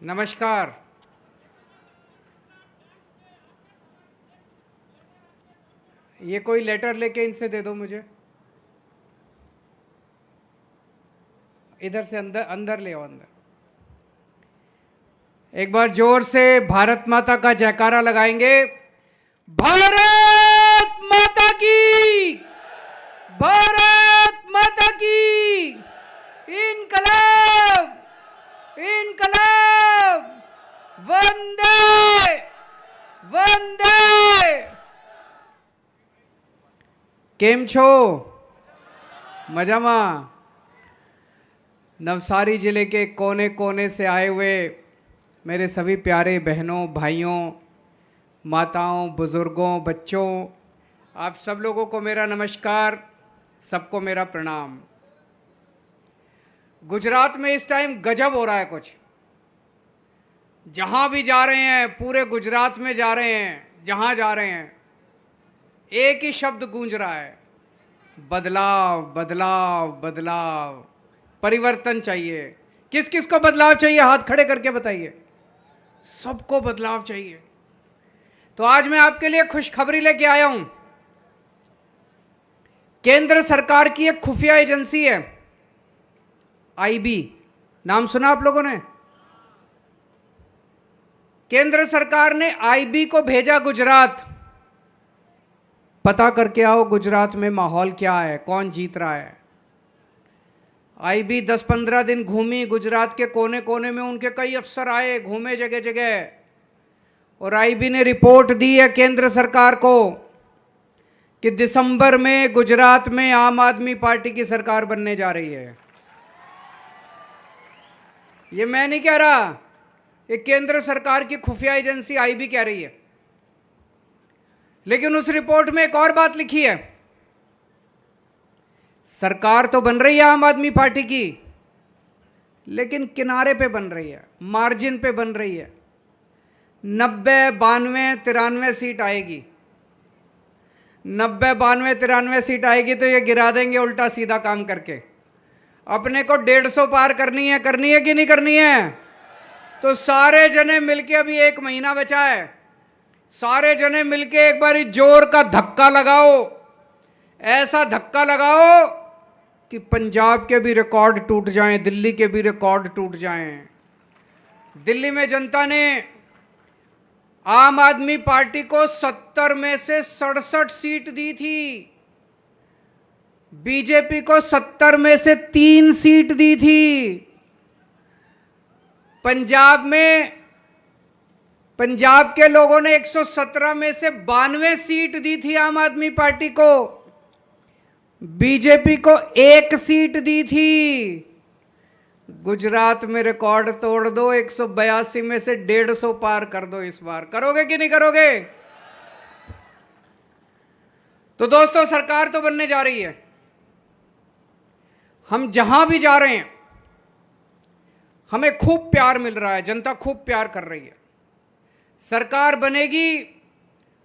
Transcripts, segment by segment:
नमस्कार। ये कोई लेटर लेके इनसे दे दो मुझे। इधर से अंदर अंदर ले आओ अंदर। एक बार जोर से भारत माता का जयकारा लगाएंगे। भारत माता की, भारत माता की। इनकलाब, इनकलाब, वंदे वंदे। केम छो? मजामा। नवसारी जिले के कोने कोने से आए हुए मेरे सभी प्यारे बहनों, भाइयों, माताओं, बुजुर्गों, बच्चों, आप सब लोगों को मेरा नमस्कार, सबको मेरा प्रणाम। गुजरात में इस टाइम गजब हो रहा है कुछ। जहां भी जा रहे हैं, पूरे गुजरात में जा रहे हैं, जहां जा रहे हैं, एक ही शब्द गूंज रहा है, बदलाव बदलाव बदलाव। परिवर्तन चाहिए। किस किस को बदलाव चाहिए? हाथ खड़े करके बताइए। सबको बदलाव चाहिए। तो आज मैं आपके लिए खुशखबरी लेके आया हूं। केंद्र सरकार की एक खुफिया एजेंसी है, आईबी। नाम सुना आप लोगों ने? केंद्र सरकार ने आईबी को भेजा गुजरात। पता करके आओ गुजरात में माहौल क्या है, कौन जीत रहा है। आईबी 10-15 दिन घूमी गुजरात के कोने कोने में। उनके कई अफसर आए, घूमे जगह जगह, और आईबी ने रिपोर्ट दी है केंद्र सरकार को कि दिसंबर में गुजरात में आम आदमी पार्टी की सरकार बनने जा रही है। ये मैं नहीं कह रहा, ये केंद्र सरकार की खुफिया एजेंसी आईबी कह रही है। लेकिन उस रिपोर्ट में एक और बात लिखी है। सरकार तो बन रही है आम आदमी पार्टी की, लेकिन किनारे पे बन रही है, मार्जिन पे बन रही है। 90, 92, 93 सीट आएगी। 90, 92, 93 सीट आएगी तो ये गिरा देंगे उल्टा सीधा काम करके। अपने को 150 पार करनी है कि नहीं करनी है? तो सारे जने मिलके, अभी 1 महीना बचा है, सारे जने मिलके एक बार जोर का धक्का लगाओ। ऐसा धक्का लगाओ कि पंजाब के भी रिकॉर्ड टूट जाएं, दिल्ली के भी रिकॉर्ड टूट जाएं। दिल्ली में जनता ने आम आदमी पार्टी को 70 में से 67 सीट दी थी। बीजेपी को 70 में से 3 सीट दी थी। पंजाब के लोगों ने 117 में से 92 सीट दी थी आम आदमी पार्टी को। बीजेपी को 1 सीट दी थी। गुजरात में रिकॉर्ड तोड़ दो, 182 में से 150 पार कर दो। इस बार करोगे कि नहीं करोगे? तो दोस्तों, सरकार तो बनने जा रही है। हम जहां भी जा रहे हैं, हमें खूब प्यार मिल रहा है, जनता खूब प्यार कर रही है। सरकार बनेगी,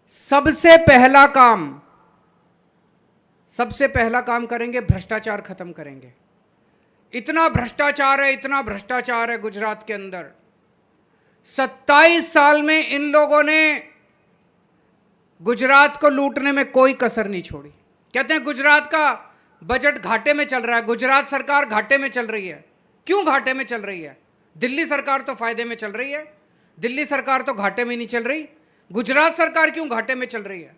सबसे पहला काम करेंगे, भ्रष्टाचार खत्म करेंगे। इतना भ्रष्टाचार है गुजरात के अंदर। 27 साल में इन लोगों ने गुजरात को लूटने में कोई कसर नहीं छोड़ी। कहते हैं गुजरात का बजट घाटे में चल रहा है, गुजरात सरकार घाटे में चल रही है। क्यों घाटे में चल रही है? दिल्ली सरकार तो फायदे में चल रही है। दिल्ली सरकार तो घाटे में नहीं चल रही। गुजरात सरकार क्यों घाटे में चल रही है?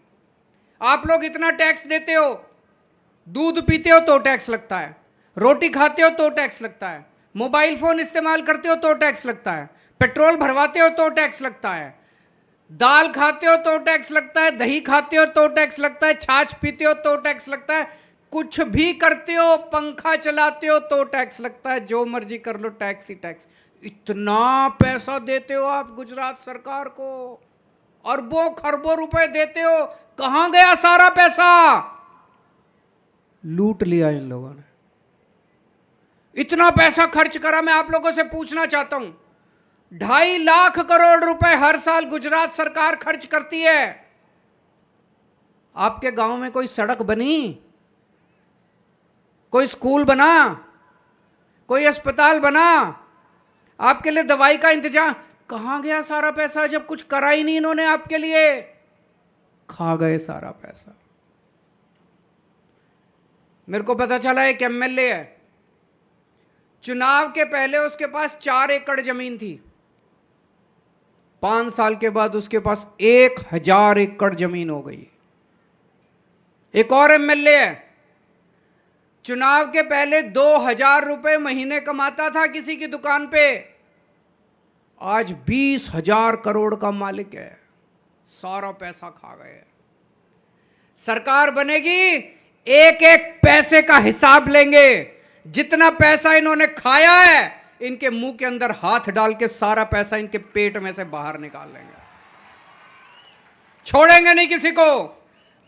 आप लोग इतना टैक्स देते हो, दूध पीते हो तो टैक्स लगता है, रोटी खाते हो तो टैक्स लगता है, मोबाइल फोन इस्तेमाल करते हो तो टैक्स लगता है, पेट्रोल भरवाते हो तो टैक्स लगता है, दाल खाते हो तो टैक्स लगता है, दही खाते हो तो टैक्स लगता है, छाछ पीते हो तो टैक्स लगता है, कुछ भी करते हो, पंखा चलाते हो तो टैक्स लगता है। जो मर्जी कर लो, टैक्स ही टैक्स। इतना पैसा देते हो आप गुजरात सरकार को, अरबों खरबों रुपए देते हो। कहां गया सारा पैसा? लूट लिया इन लोगों ने। इतना पैसा खर्च करा। मैं आप लोगों से पूछना चाहता हूं, 2.5 लाख करोड़ रुपए हर साल गुजरात सरकार खर्च करती है। आपके गांव में कोई सड़क बनी? कोई स्कूल बना? कोई अस्पताल बना? आपके लिए दवाई का इंतजाम, कहां गया सारा पैसा जब कुछ करा ही नहीं इन्होंने आपके लिए? खा गए सारा पैसा। मेरे को पता चला एक एमएलए है, चुनाव के पहले उसके पास 4 एकड़ जमीन थी, 5 साल के बाद उसके पास 1000 एकड़ जमीन हो गई। एक और एमएलए है, चुनाव के पहले 2000 रुपए महीने कमाता था किसी की दुकान पे, आज 20,000 करोड़ का मालिक है। सारा पैसा खा गए। सरकार बनेगी, एक एक पैसे का हिसाब लेंगे। जितना पैसा इन्होंने खाया है, इनके मुंह के अंदर हाथ डाल के सारा पैसा इनके पेट में से बाहर निकाल लेंगे, छोड़ेंगे नहीं किसी को।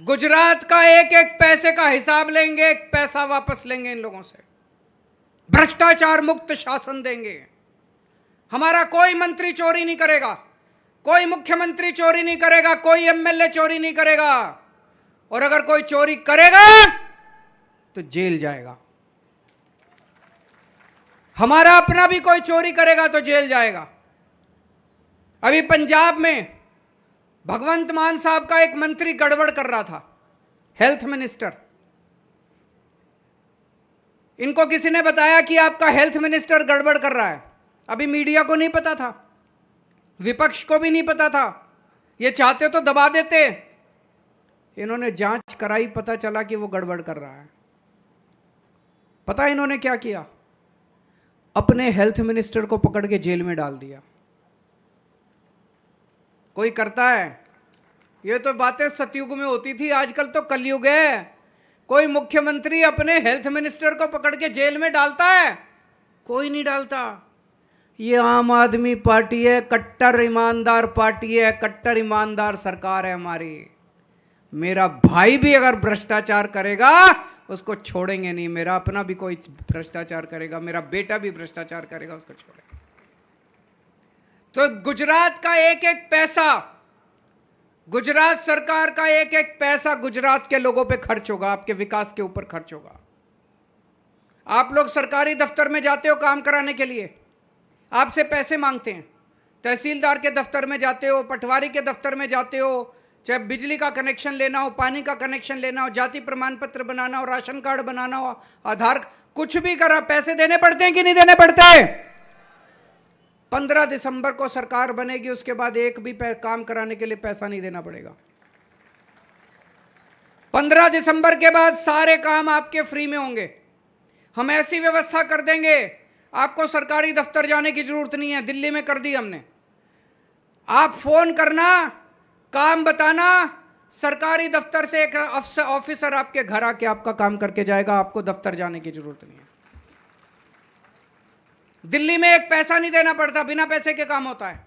गुजरात का एक एक पैसे का हिसाब लेंगे, एक पैसा वापस लेंगे इन लोगों से। भ्रष्टाचार मुक्त शासन देंगे। हमारा कोई मंत्री चोरी नहीं करेगा, कोई मुख्यमंत्री चोरी नहीं करेगा, कोई एमएलए चोरी नहीं करेगा, और अगर कोई चोरी करेगा तो जेल जाएगा। हमारा अपना भी कोई चोरी करेगा तो जेल जाएगा। अभी पंजाब में भगवंत मान साहब का एक मंत्री गड़बड़ कर रहा था, हेल्थ मिनिस्टर। इनको किसी ने बताया कि आपका हेल्थ मिनिस्टर गड़बड़ कर रहा है। अभी मीडिया को नहीं पता था, विपक्ष को भी नहीं पता था, ये चाहते तो दबा देते। इन्होंने जांच कराई, पता चला कि वो गड़बड़ कर रहा है। पता इन्होंने क्या किया? अपने हेल्थ मिनिस्टर को पकड़ के जेल में डाल दिया। कोई करता है? ये तो बातें सतयुग में होती थी, आजकल तो कलयुग है। कोई मुख्यमंत्री अपने हेल्थ मिनिस्टर को पकड़ के जेल में डालता है? कोई नहीं डालता। ये आम आदमी पार्टी है, कट्टर ईमानदार पार्टी है, कट्टर ईमानदार सरकार है हमारी। मेरा भाई भी अगर भ्रष्टाचार करेगा उसको छोड़ेंगे नहीं। मेरा अपना भी कोई भ्रष्टाचार करेगा, मेरा बेटा भी भ्रष्टाचार करेगा, उसको छोड़ेंगे। तो गुजरात का एक एक पैसा, गुजरात सरकार का एक एक पैसा गुजरात के लोगों पे खर्च होगा, आपके विकास के ऊपर खर्च होगा। आप लोग सरकारी दफ्तर में जाते हो काम कराने के लिए, आपसे पैसे मांगते हैं। तहसीलदार के दफ्तर में जाते हो, पटवारी के दफ्तर में जाते हो, चाहे बिजली का कनेक्शन लेना हो, पानी का कनेक्शन लेना हो, जाति प्रमाण पत्र बनाना हो, राशन कार्ड बनाना हो, आधार, कुछ भी करा, पैसे देने पड़ते हैं कि नहीं देने पड़ते? 15 दिसंबर को सरकार बनेगी, उसके बाद एक भी काम कराने के लिए पैसा नहीं देना पड़ेगा। 15 दिसंबर के बाद सारे काम आपके फ्री में होंगे। हम ऐसी व्यवस्था कर देंगे, आपको सरकारी दफ्तर जाने की जरूरत नहीं है। दिल्ली में कर दी हमने। आप फोन करना, काम बताना, सरकारी दफ्तर से एक ऑफिसर आपके घर आके आपका काम करके जाएगा। आपको दफ्तर जाने की जरूरत नहीं है। दिल्ली में एक पैसा नहीं देना पड़ता, बिना पैसे के काम होता है।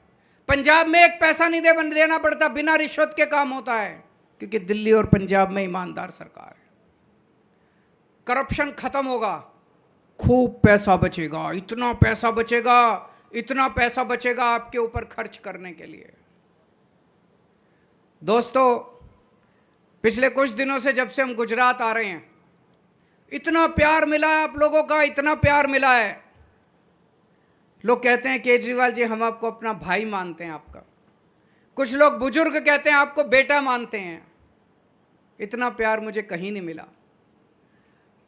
पंजाब में एक पैसा नहीं देना पड़ता, बिना रिश्वत के काम होता है, क्योंकि दिल्ली और पंजाब में ईमानदार सरकार है। करप्शन खत्म होगा, खूब पैसा बचेगा, इतना पैसा बचेगा, इतना पैसा बचेगा आपके ऊपर खर्च करने के लिए। दोस्तों, पिछले कुछ दिनों से जब से हम गुजरात आ रहे हैं, इतना प्यार मिला है आप लोगों का, इतना प्यार मिला है। लोग कहते हैं केजरीवाल जी हम आपको अपना भाई मानते हैं आपका। कुछ लोग बुजुर्ग कहते हैं आपको बेटा मानते हैं। इतना प्यार मुझे कहीं नहीं मिला।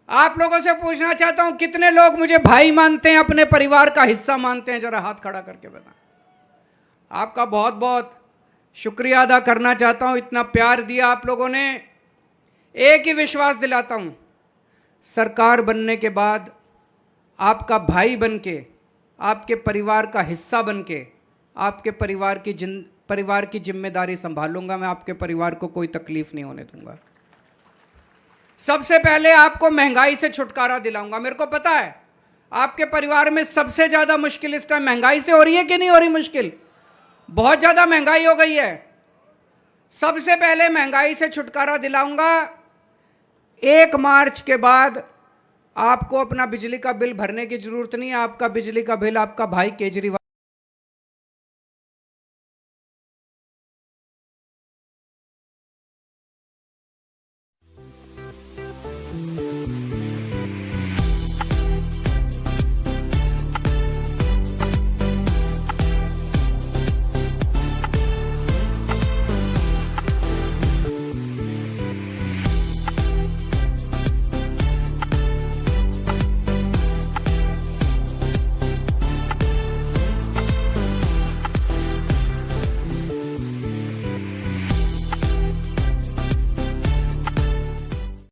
आप लोगों से पूछना चाहता हूं, कितने लोग मुझे भाई मानते हैं, अपने परिवार का हिस्सा मानते हैं? जरा हाथ खड़ा करके बताएं। आपका बहुत बहुत शुक्रिया अदा करना चाहता हूं, इतना प्यार दिया आप लोगों ने। एक ही विश्वास दिलाता हूं, सरकार बनने के बाद आपका भाई बनके, आपके परिवार का हिस्सा बनके, आपके परिवार की जिम्मेदारी संभालूंगा। मैं आपके परिवार को कोई तकलीफ नहीं होने दूंगा। सबसे पहले आपको महंगाई से छुटकारा दिलाऊंगा। मेरे को पता है आपके परिवार में सबसे ज्यादा मुश्किल इस टाइम महंगाई से हो रही है कि नहीं हो रही? मुश्किल बहुत ज्यादा महंगाई हो गई है। सबसे पहले महंगाई से छुटकारा दिलाऊंगा। 1 मार्च के बाद आपको अपना बिजली का बिल भरने की जरूरत नहीं है। आपका बिजली का बिल आपका भाई केजरीवाल